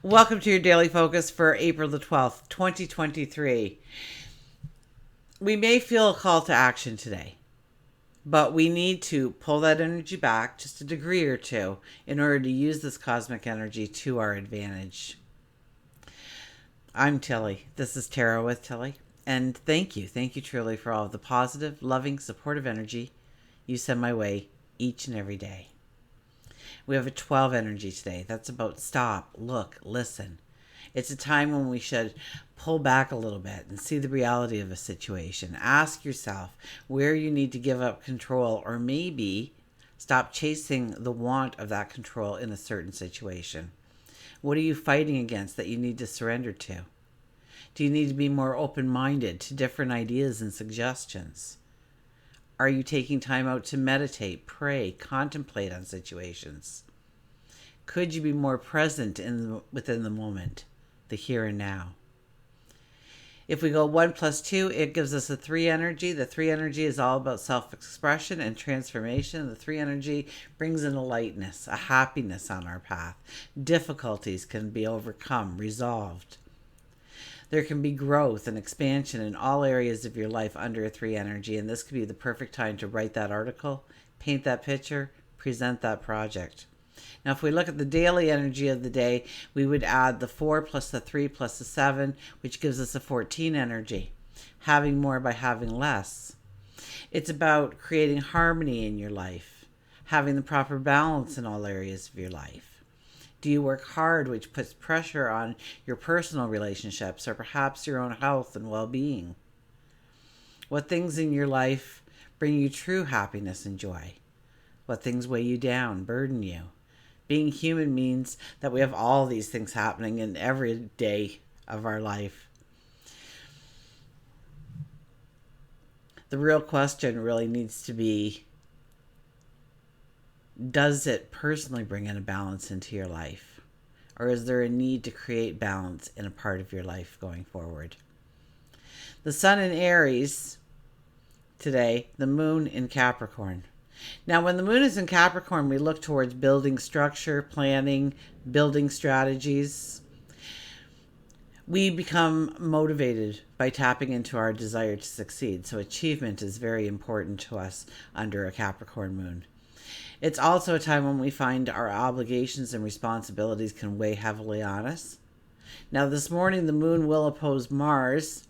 Welcome to your daily focus for April the 12th, 2023. We may feel a call to action today, but we need to pull that energy back just a degree or two in order to use this cosmic energy to our advantage. I'm Tilly. This is Tarot with Tilly. And thank you truly for all of the positive, loving, supportive energy you send my way each and every day. We have a 12 energy today. That's about stop, look, listen. It's a time when we should pull back a little bit and see the reality of a situation. Ask yourself where you need to give up control, or maybe stop chasing the want of that control in a certain situation. What are you fighting against that you need to surrender to? Do you need to be more open-minded to different ideas and suggestions? Are you taking time out to meditate, pray, contemplate on situations? Could you be more present within the moment, the here and now? If we go 1 plus 2, it gives us a 3 energy. The 3 energy is all about self-expression and transformation. The 3 energy brings in a lightness, a happiness on our path. Difficulties can be overcome, resolved. There can be growth and expansion in all areas of your life under a 3 energy, and this could be the perfect time to write that article, paint that picture, present that project. Now, if we look at the daily energy of the day, we would add the 4 plus the 3 plus the 7, which gives us a 14 energy. Having more by having less. It's about creating harmony in your life, having the proper balance in all areas of your life. Do you work hard, which puts pressure on your personal relationships or perhaps your own health and well-being? What things in your life bring you true happiness and joy? What things weigh you down, burden you? Being human means that we have all these things happening in every day of our life. The real question really needs to be, does it personally bring in a balance into your life? Or is there a need to create balance in a part of your life going forward? The sun in Aries today, the moon in Capricorn. Now, when the moon is in Capricorn, we look towards building structure, planning, building strategies. We become motivated by tapping into our desire to succeed. So achievement is very important to us under a Capricorn moon. It's also a time when we find our obligations and responsibilities can weigh heavily on us. Now, this morning, the moon will oppose Mars,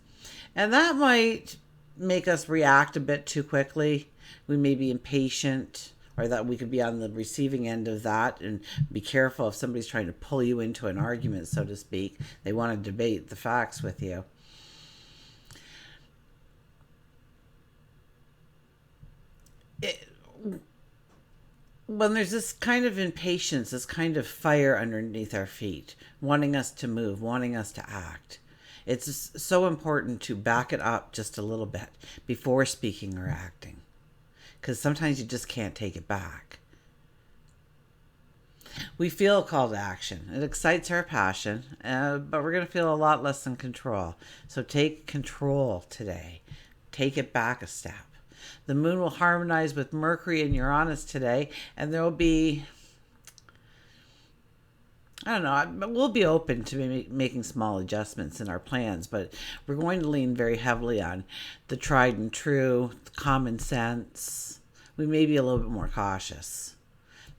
and that might make us react a bit too quickly. We may be impatient, or that we could be on the receiving end of that, and be careful if somebody's trying to pull you into an argument, so to speak. They want to debate the facts with you. When there's this kind of impatience, this kind of fire underneath our feet, wanting us to move, wanting us to act, it's so important to back it up just a little bit before speaking or acting, because sometimes you just can't take it back. We feel a call to action. It excites our passion, but we're going to feel a lot less in control. So take control today. Take it back a step. The moon will harmonize with Mercury and Uranus today, and there will be, we'll be open to making small adjustments in our plans, but we're going to lean very heavily on the tried and true, common sense. We may be a little bit more cautious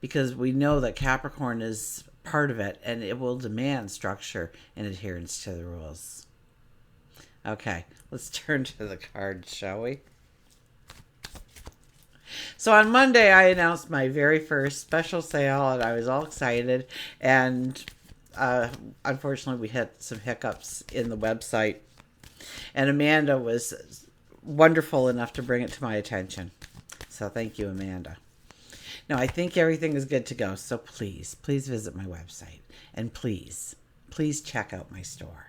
because we know that Capricorn is part of it, and it will demand structure and adherence to the rules. Okay, let's turn to the cards, shall we? So on Monday, I announced my very first special sale, and I was all excited. And unfortunately, we had some hiccups in the website. And Amanda was wonderful enough to bring it to my attention. So thank you, Amanda. Now, I think everything is good to go. So please visit my website. And please check out my store.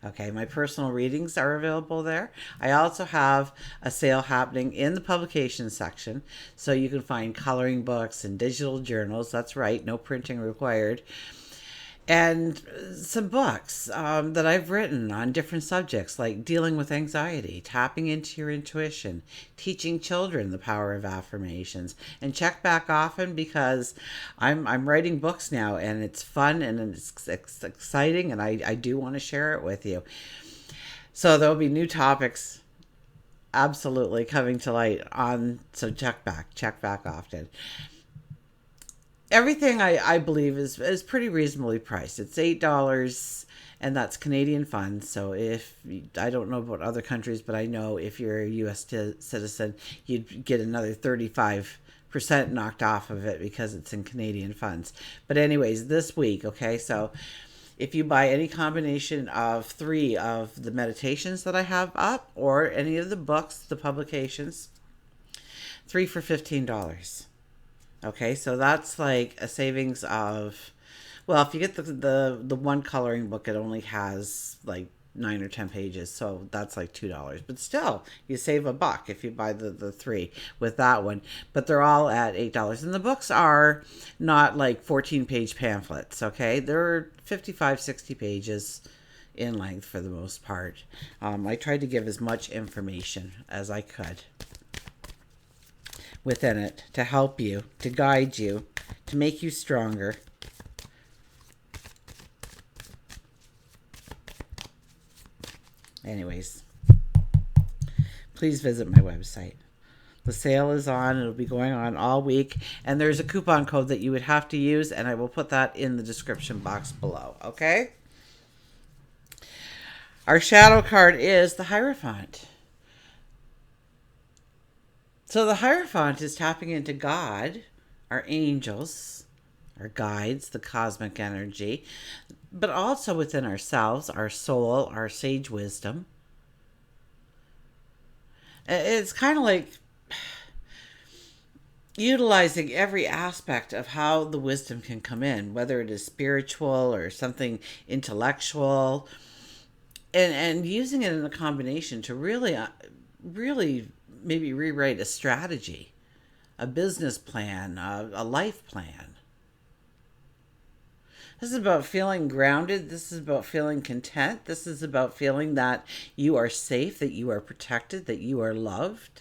Okay, my personal readings are available there. I also have a sale happening in the publication section, so you can find coloring books and digital journals. That's right, no printing required. And some books that I've written on different subjects, like dealing with anxiety, tapping into your intuition, teaching children the power of affirmations, and check back often because I'm writing books now, and it's fun and it's exciting, and I do want to share it with you. So there'll be new topics absolutely coming to light on. So check back often. Everything I believe is pretty reasonably priced. It's $8, and that's Canadian funds. So if I don't know about other countries, but I know if you're a U.S. citizen, you'd get another 35% knocked off of it because it's in Canadian funds. But anyways, this week, okay, so if you buy any combination of 3 of the meditations that I have up or any of the books, the publications, 3 for $15. Okay, so that's like a savings of, well, if you get the one coloring book, it only has like 9 or 10 pages, so that's like $2. But still, you save $1 if you buy the 3 with that one. But they're all at $8, and the books are not like 14-page pamphlets. Okay, they're 55, 60 pages in length for the most part. I tried to give as much information as I could within it to help you, to guide you, to make you stronger. Anyways, please visit my website. The sale is on. It'll be going on all week. And there's a coupon code that you would have to use, and I will put that in the description box below. Okay? Our shadow card is the Hierophant. So the Hierophant is tapping into God, our angels, our guides, the cosmic energy, but also within ourselves, our soul, our sage wisdom. It's kind of like utilizing every aspect of how the wisdom can come in, whether it is spiritual or something intellectual, and using it in a combination to really maybe rewrite a strategy, a business plan, a life plan. This is about feeling grounded. This is about feeling content. This is about feeling that you are safe, that you are protected, that you are loved.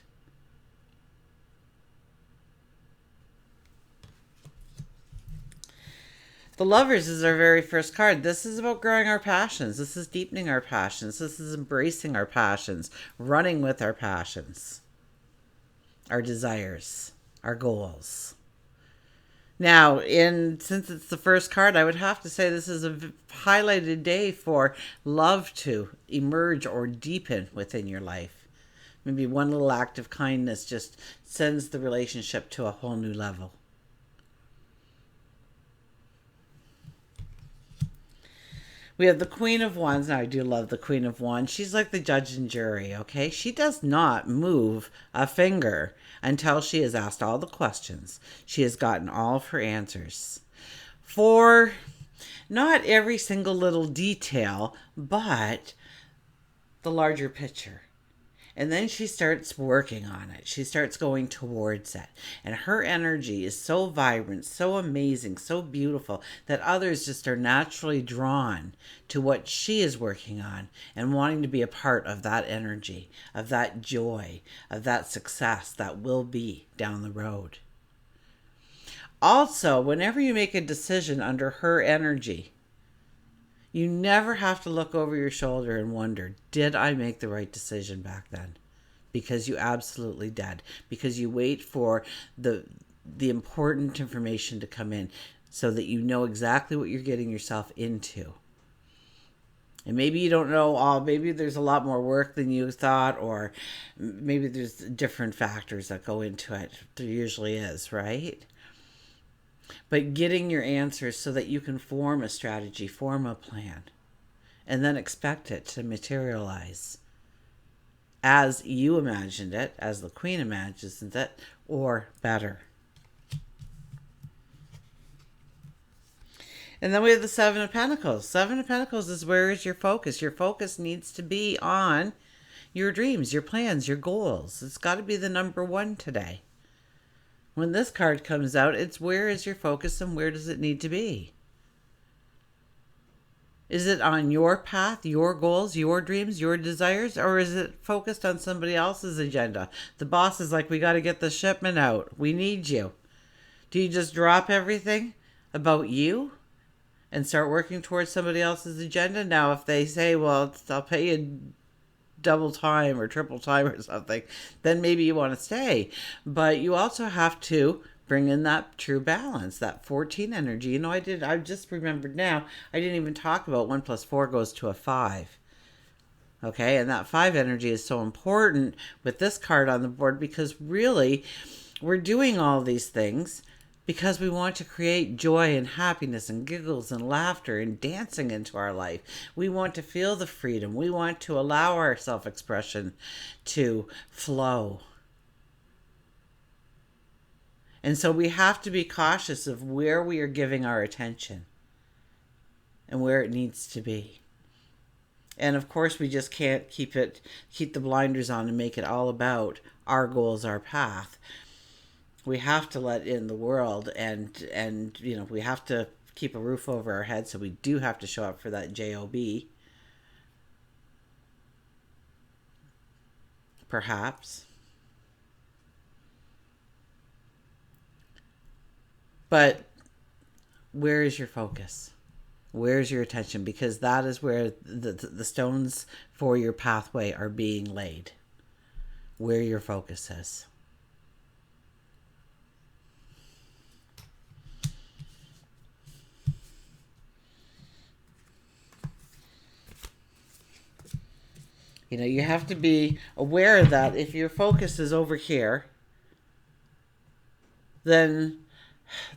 The Lovers is our very first card. This is about growing our passions. This is deepening our passions. This is embracing our passions, running with our passions, our desires, our goals. Now, since it's the first card, I would have to say this is a highlighted day for love to emerge or deepen within your life. Maybe one little act of kindness just sends the relationship to a whole new level. We have the Queen of Wands. Now, I do love the Queen of Wands. She's like the judge and jury, okay? She does not move a finger until she has asked all the questions. She has gotten all of her answers. For not every single little detail, but the larger picture. And then she starts working on it. She starts going towards it. And her energy is so vibrant, so amazing, so beautiful that others just are naturally drawn to what she is working on and wanting to be a part of that energy, of that joy, of that success that will be down the road. Also, whenever you make a decision under her energy, you never have to look over your shoulder and wonder, did I make the right decision back then? Because you absolutely did. Because you wait for the important information to come in so that you know exactly what you're getting yourself into. And maybe you don't know all, maybe there's a lot more work than you thought, or maybe there's different factors that go into it. There usually is, right? But getting your answers so that you can form a strategy, form a plan, and then expect it to materialize as you imagined it, as the Queen imagines it, or better. And then we have the Seven of Pentacles. Seven of Pentacles is where is your focus? Your focus needs to be on your dreams, your plans, your goals. It's got to be the number one today. When this card comes out, it's where is your focus and where does it need to be? Is it on your path, your goals, your dreams, your desires, or is it focused on somebody else's agenda? The boss is like, we got to get the shipment out. We need you. Do you just drop everything about you and start working towards somebody else's agenda? Now, if they say, well, I'll pay you double time or triple time or something, then maybe you want to stay. But you also have to bring in that true balance, that 14 energy. You know, I just remembered now, I didn't even talk about 1 plus 4 goes to a 5. Okay, and that 5 energy is so important with this card on the board, because really we're doing all these things because we want to create joy and happiness and giggles and laughter and dancing into our life. We want to feel the freedom. We want to allow our self-expression to flow. And so we have to be cautious of where we are giving our attention and where it needs to be. And of course, we just can't keep the blinders on and make it all about our goals, our path. We have to let in the world, and you know, we have to keep a roof over our head. So we do have to show up for that job, perhaps. But where is your focus? Where's your attention? Because that is where the stones for your pathway are being laid. Where your focus is. You know, you have to be aware that if your focus is over here, then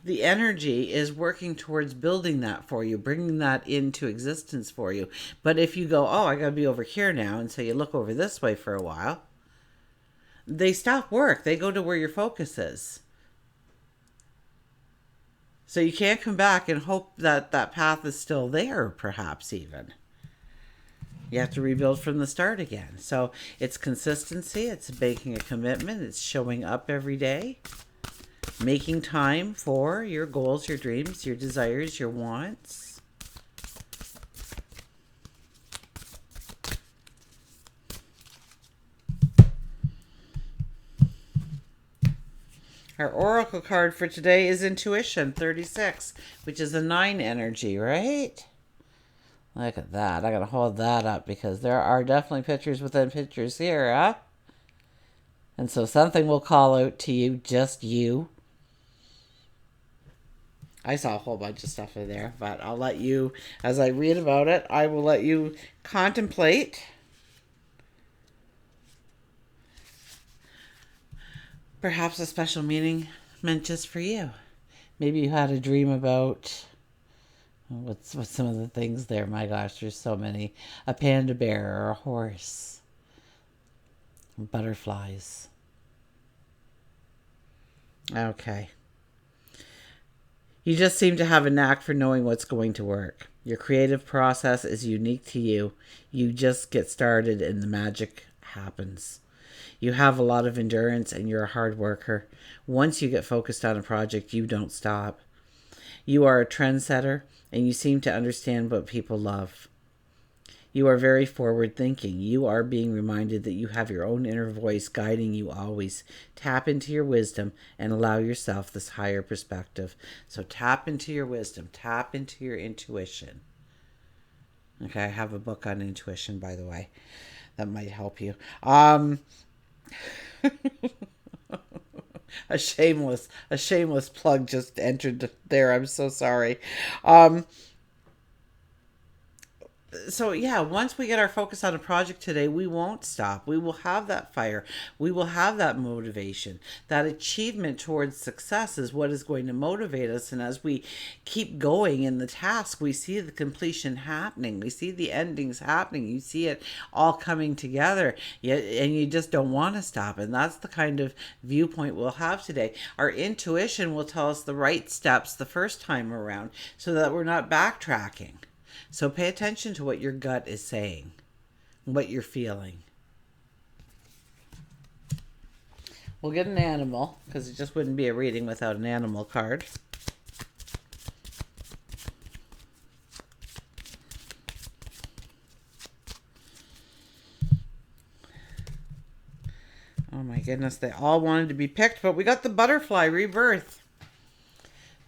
the energy is working towards building that for you, bringing that into existence for you. But if you go, oh, I got to be over here now, and so you look over this way for a while, they stop work. They go to where your focus is. So you can't come back and hope that that path is still there, perhaps even. You have to rebuild from the start again. So it's consistency, it's making a commitment, it's showing up every day, making time for your goals, your dreams, your desires, your wants. Our oracle card for today is Intuition 36, which is a 9 energy, right? Look at that. I gotta hold that up because there are definitely pictures within pictures here, huh? And so something will call out to you, just you. I saw a whole bunch of stuff in there, but I'll let you, as I read about it, I will let you contemplate. Perhaps a special meaning meant just for you. Maybe you had a dream about, what's some of the things there? My gosh, there's so many. A panda bear or a horse. Butterflies. Okay. You just seem to have a knack for knowing what's going to work. Your creative process is unique to you. You just get started and the magic happens. You have a lot of endurance and you're a hard worker. Once you get focused on a project, you don't stop. You are a trendsetter and you seem to understand what people love. You are very forward thinking. You are being reminded that you have your own inner voice guiding you always. Tap into your wisdom and allow yourself this higher perspective. So tap into your wisdom. Tap into your intuition. Okay, I have a book on intuition, by the way. That might help you. A shameless plug just entered there. I'm so sorry. So yeah, once we get our focus on a project today, we won't stop. We will have that fire. We will have that motivation. That achievement towards success is what is going to motivate us. And as we keep going in the task, we see the completion happening. We see the endings happening. You see it all coming together, and you just don't want to stop. And that's the kind of viewpoint we'll have today. Our intuition will tell us the right steps the first time around so that we're not backtracking. So pay attention to what your gut is saying, what you're feeling. We'll get an animal, because it just wouldn't be a reading without an animal card. Oh my goodness, they all wanted to be picked, but we got the butterfly rebirth.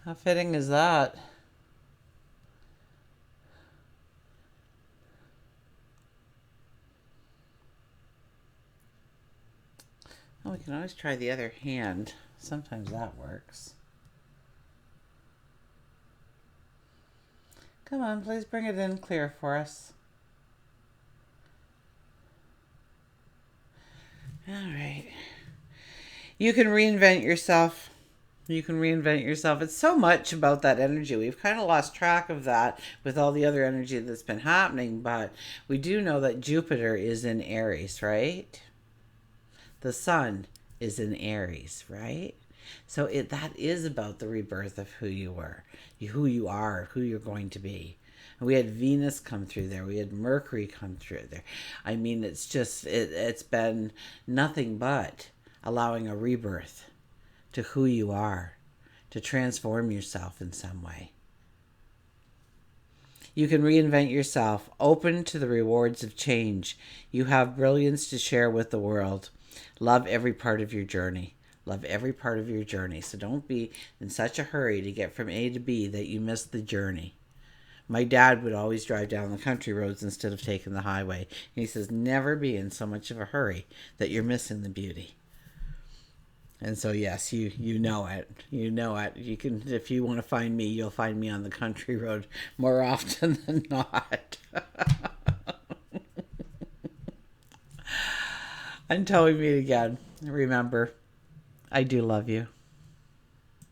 How fitting is that? Oh, we can always try the other hand. Sometimes that works. Come on, please bring it in clear for us. All right. You can reinvent yourself. You can reinvent yourself. It's so much about that energy. We've kind of lost track of that with all the other energy that's been happening, but we do know that Jupiter is in Aries, right? The sun is in Aries, right? So that is about the rebirth of who you were, who you are, who you're going to be. And we had Venus come through there. We had Mercury come through there. I mean, it's just, it's been nothing but allowing a rebirth to who you are, to transform yourself in some way. You can reinvent yourself, open to the rewards of change. You have brilliance to share with the world. Love every part of your journey. Love every part of your journey. So don't be in such a hurry to get from A to B that you miss the journey. My dad would always drive down the country roads instead of taking the highway. And he says, never be in so much of a hurry that you're missing the beauty. And so, yes, you know it. You know it. You can, if you want to find me, you'll find me on the country road more often than not. Until we meet again, remember, I do love you.